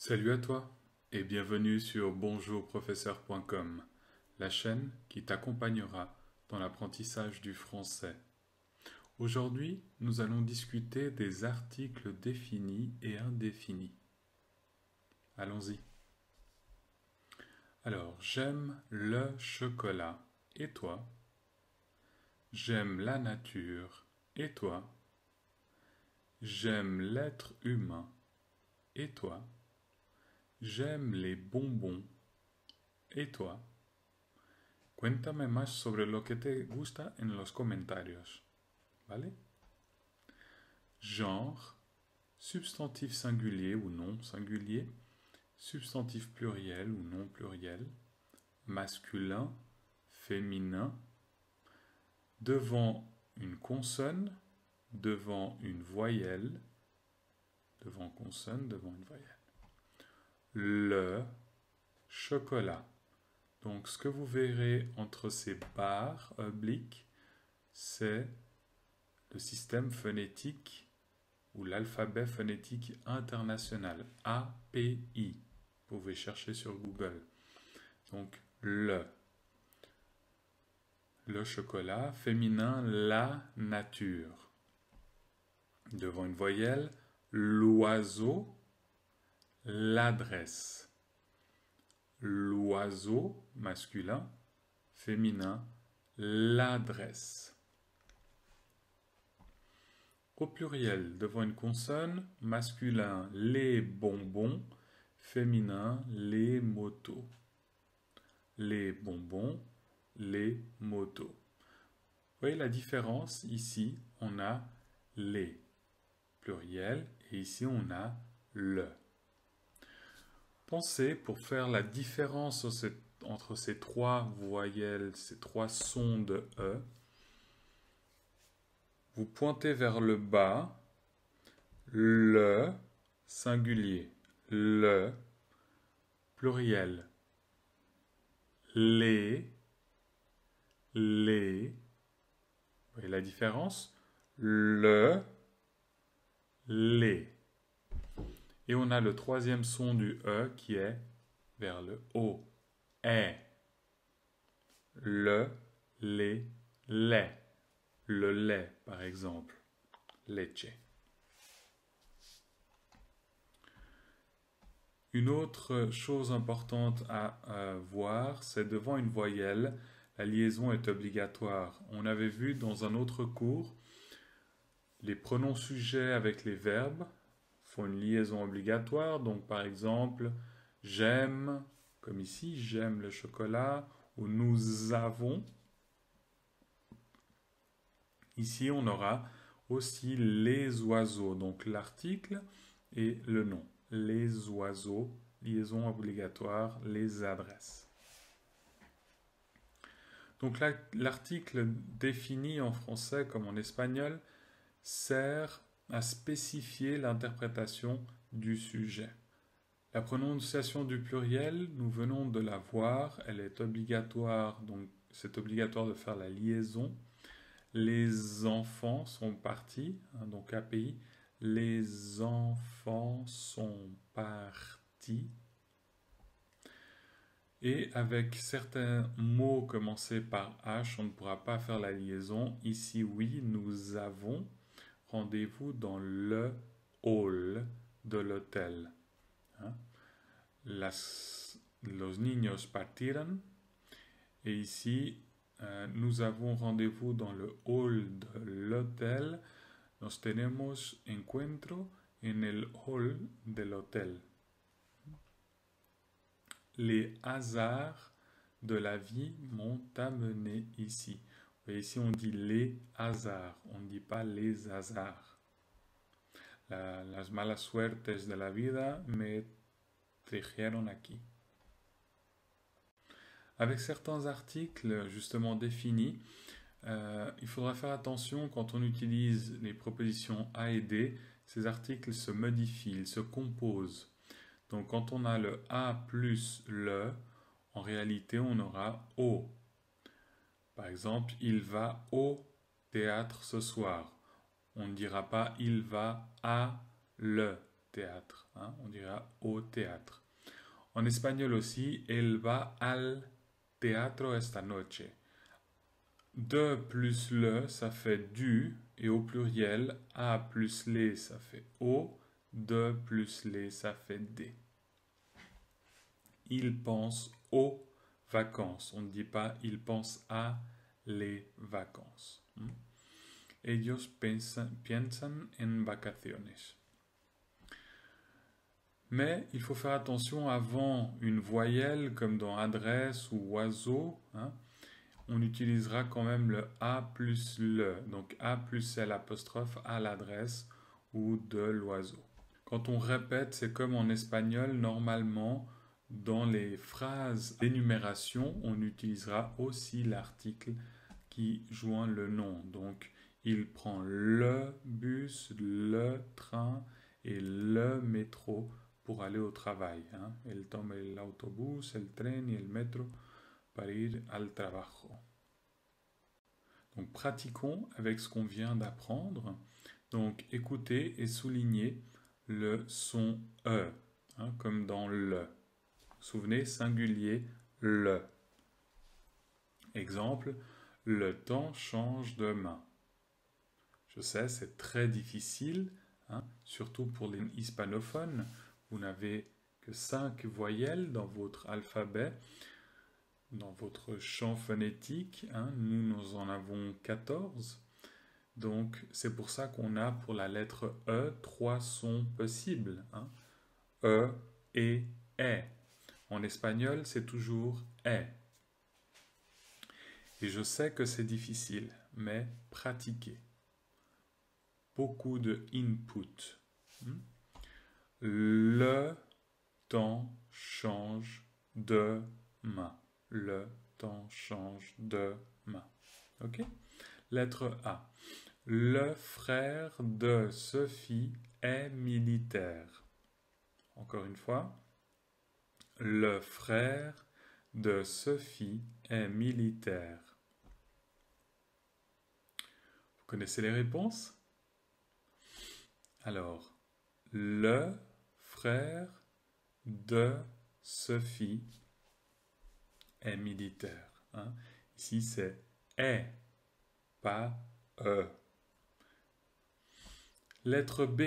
Salut à toi et bienvenue sur bonjourprofesseur.com, la chaîne qui t'accompagnera dans l'apprentissage du français. Aujourd'hui, nous allons discuter des articles définis et indéfinis. Allons-y. Alors, j'aime le chocolat. Et toi? J'aime la nature. Et toi? J'aime l'être humain. Et toi? J'aime les bonbons. ¿Y toi? Cuéntame más sobre lo que te gusta en los comentarios. ¿Vale? Genre, substantif singulier ou non singulier, substantif pluriel ou non pluriel, masculin, féminin, devant une consonne, devant une voyelle, devant consonne, devant une voyelle. Le chocolat. Donc, ce que vous verrez entre ces barres obliques, c'est le système phonétique ou l'alphabet phonétique international, API. Vous pouvez chercher sur Google. Donc, le chocolat, féminin, la nature. Devant une voyelle, l'oiseau, l'adresse. L'oiseau, masculin, féminin, l'adresse. Au pluriel, devant une consonne, masculin, les bonbons, féminin, les motos. Les bonbons, les motos. Vous voyez la différence? Ici, on a les pluriel et ici, on a le. Pensez, pour faire la différence entre ces trois voyelles, ces trois sons de E, vous pointez vers le bas, le singulier, le pluriel, les. Vous voyez la différence? Le, les. Et on a le troisième son du E qui est vers le haut. Est. Le, les, lait. Le lait, par exemple. Leche. Une autre chose importante à voir, c'est devant une voyelle, la liaison est obligatoire. On avait vu dans un autre cours, les pronoms sujets avec les verbes font une liaison obligatoire. Donc, par exemple, j'aime, comme ici, j'aime le chocolat, ou nous avons. Ici, on aura aussi les oiseaux, donc l'article et le nom. Les oiseaux, liaison obligatoire, les adresses. Donc l'article défini en français comme en espagnol sert à spécifier l'interprétation du sujet. La prononciation du pluriel, nous venons de la voir, elle est obligatoire, donc c'est obligatoire de faire la liaison. Les enfants sont partis, donc API. Les enfants sont partis. Et avec certains mots commencés par H, on ne pourra pas faire la liaison. Ici, oui, nous avons rendez-vous dans le hall de l'hôtel. Los niños partieron. Et ici, nous avons rendez-vous dans le hall de l'hôtel. Nos tenemos encuentro en el hall del hotel. Les hasards de la vie m'ont amené ici. Vous voyez, ici, on dit les hasards, on ne dit pas les hasards. Las malas suertes de la vida me trajeron aquí. Avec certains articles justement définis, il faudra faire attention quand on utilise les propositions A et D, ces articles se modifient, ils se composent. Donc quand on a le A plus le, en réalité on aura au. Par exemple, il va au théâtre ce soir. On ne dira pas il va à le théâtre. Hein, on dira au théâtre. En espagnol aussi, elle va al teatro esta noche. De plus le, ça fait du, et au pluriel, a plus les, ça fait au, de plus les, ça fait des. Il pense aux vacances. On ne dit pas il pense à les vacances. Ellos piensan en vacaciones. Mais il faut faire attention avant une voyelle comme dans adresse ou oiseau. Hein, on utilisera quand même le A plus le. Donc A plus L apostrophe à l'adresse ou de l'oiseau. Quand on répète, c'est comme en espagnol, normalement, dans les phrases d'énumération, on utilisera aussi l'article qui joint le nom. Donc, il prend le bus, le train et le métro pour aller au travail. Hein. El toma el autobús, el tren y el metro para ir al trabajo. Donc, pratiquons avec ce qu'on vient d'apprendre. Donc, écoutez et soulignez le son E, hein, comme dans le. Vous vous souvenez, singulier, le. Exemple, le temps change de main. Je sais, c'est très difficile, hein, surtout pour les hispanophones. Vous n'avez que 5 voyelles dans votre alphabet, dans votre champ phonétique. Hein, nous en avons 14. Donc, c'est pour ça qu'on a pour la lettre E 3 sons possibles. Hein. E, E, E. En espagnol, c'est toujours E. Et je sais que c'est difficile, mais pratiquez. Beaucoup de input. Le temps change de main. Le temps change de main. Ok? Lettre A. Le frère de Sophie est militaire. Encore une fois. Le frère de Sophie est militaire. Vous connaissez les réponses? Alors, le frère de Sophie est militaire. Hein? Ici, c'est est, pas e. Lettre B.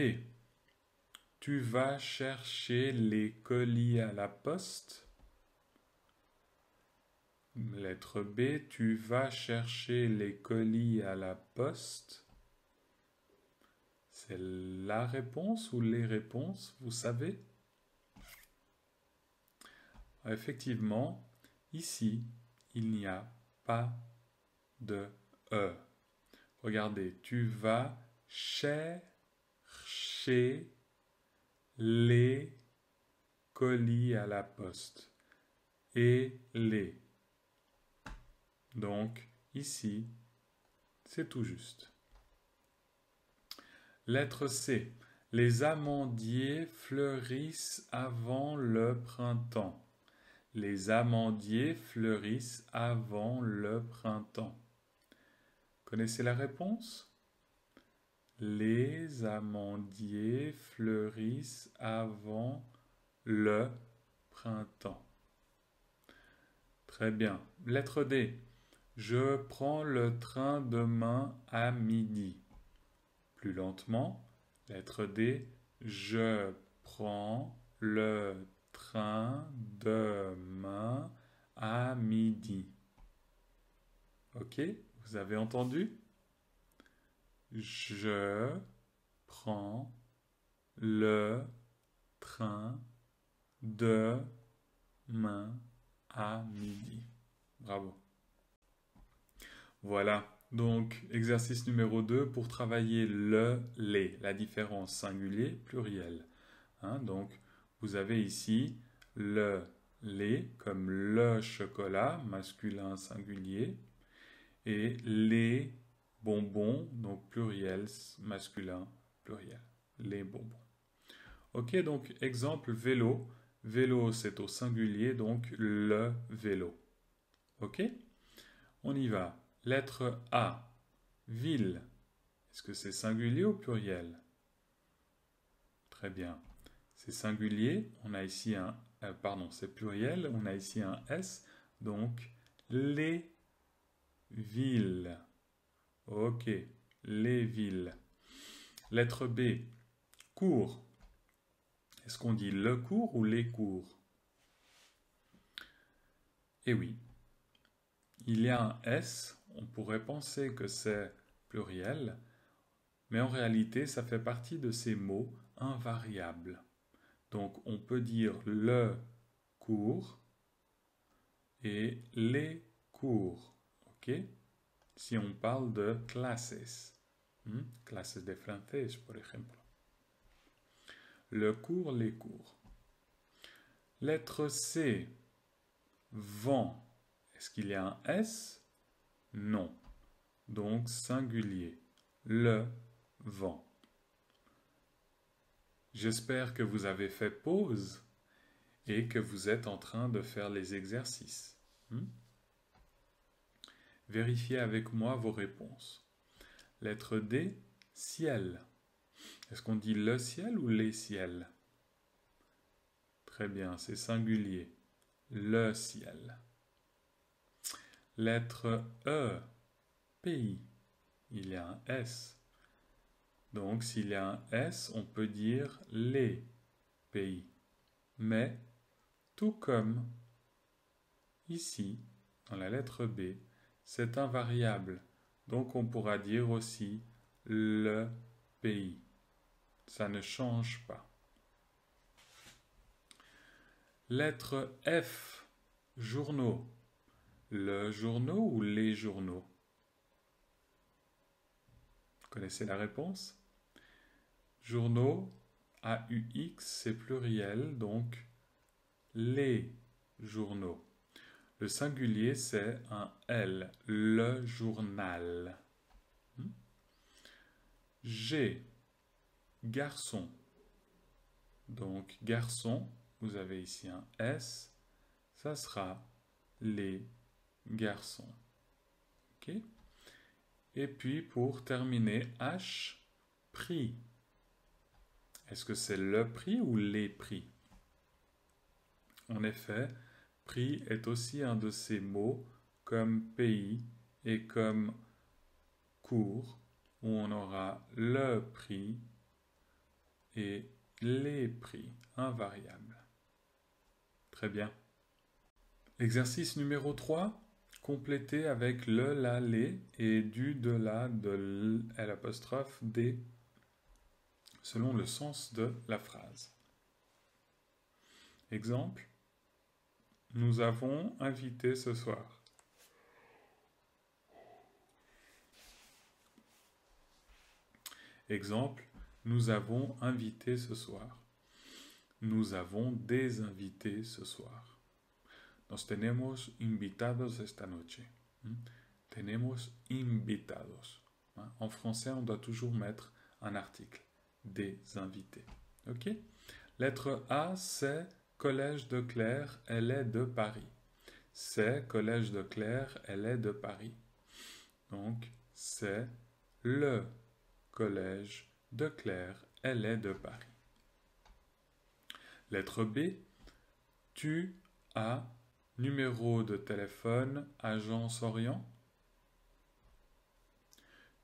Tu vas chercher les colis à la poste. Lettre B. Tu vas chercher les colis à la poste. C'est la réponse ou les réponses, vous savez? Effectivement, ici, il n'y a pas de E. Regardez, tu vas chercher les colis à la poste. Et les. Donc, ici, c'est tout juste. Lettre C. Les amandiers fleurissent avant le printemps. Les amandiers fleurissent avant le printemps. Connaissez la réponse? Les amandiers fleurissent avant le printemps. Très bien. Lettre D. Je prends le train demain à midi. Plus lentement. Lettre D. Je prends le train demain à midi. Ok? Vous avez entendu? Je prends le train demain à midi. Bravo. Voilà. Donc, exercice numéro 2 pour travailler le, les, la différence singulier, pluriel. Hein, donc, vous avez ici le, les, comme le chocolat, masculin singulier, et les bonbons, donc pluriel, masculin, pluriel, les bonbons. Ok, donc exemple vélo. Vélo, c'est au singulier, donc le vélo. Ok? On y va. Lettre A. Ville. Est-ce que c'est singulier ou pluriel? Très bien. c'est singulier, on a ici un, pardon, c'est pluriel, on a ici un S, donc les villes. Ok, les villes. Lettre B, cours. Est-ce qu'on dit le cours ou les cours? Eh oui, il y a un S, on pourrait penser que c'est pluriel, mais en réalité, ça fait partie de ces mots invariables. Donc, on peut dire le cours et les cours. Ok? Si on parle de classes. Classes de français, par exemple. Le cours, les cours. Lettre C. Vent. Est-ce qu'il y a un S? Non. Donc, singulier. Le vent. J'espère que vous avez fait pause et que vous êtes en train de faire les exercices. Vérifiez avec moi vos réponses. Lettre D, ciel. Est-ce qu'on dit le ciel ou les ciels? Très bien, c'est singulier. Le ciel. Lettre E, pays. Il y a un S. Donc, s'il y a un S, on peut dire les pays. Mais, tout comme ici, dans la lettre B, c'est un variable. Donc, on pourra dire aussi le pays. Ça ne change pas. Lettre F, journaux. Le journaux ou les journaux? Vous connaissez la réponse? Journaux, A-U-X, c'est pluriel, donc les journaux. Le singulier, c'est un L, le journal. G, garçon. Donc, garçon, vous avez ici un S, ça sera les garçons. Ok? Et puis, pour terminer, H, prix. Est-ce que c'est le prix ou les prix? En effet, prix est aussi un de ces mots comme pays et comme cours où on aura le prix et les prix invariables. Très bien. Exercice numéro 3. Compléter avec le, la, les et du, de, la, de l', des selon le sens de la phrase. Exemple. Nous avons invité ce soir. Exemple. Nous avons invité ce soir. Nous avons des invités ce soir. Nos tenemos invitados esta noche. Tenemos invitados. En français, on doit toujours mettre un article. Des invités. Ok? Lettre A, c'est Collège de Claire, elle est de Paris. C'est Collège de Claire, elle est de Paris. Donc, c'est le Collège de Claire, elle est de Paris. Lettre B, tu as numéro de téléphone, Agence Orient.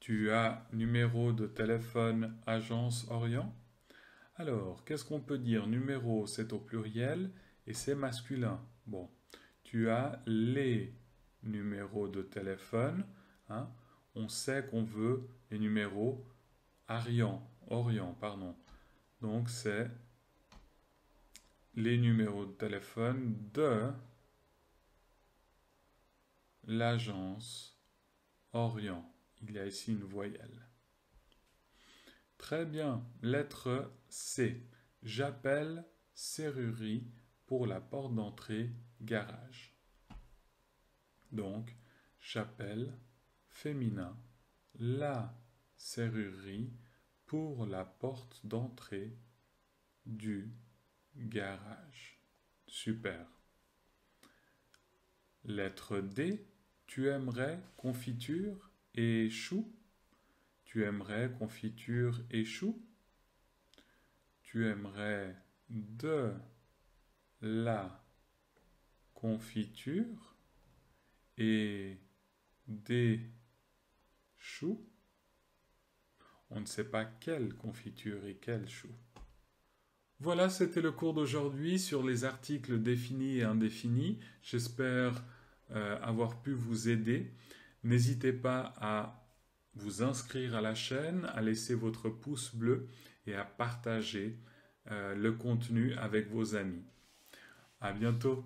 Tu as numéro de téléphone, Agence Orient. Alors, qu'est-ce qu'on peut dire? Numéro, c'est au pluriel et c'est masculin. Bon, tu as les numéros de téléphone. On sait qu'on veut les numéros Orient, pardon. Donc, c'est les numéros de téléphone de l'agence Orient. Il y a ici une voyelle. Très bien. Lettre C. J'appelle serrurerie pour la porte d'entrée garage. Donc, j'appelle féminin la serrurerie pour la porte d'entrée du garage. Super. Lettre D. Tu aimerais confiture et choux? Tu aimerais confiture et choux? Tu aimerais de la confiture et des choux. On ne sait pas quelle confiture et quel chou. Voilà, c'était le cours d'aujourd'hui sur les articles définis et indéfinis. J'espère avoir pu vous aider. N'hésitez pas à vous inscrire à la chaîne, à laisser votre pouce bleu et à partager le contenu avec vos amis. À bientôt!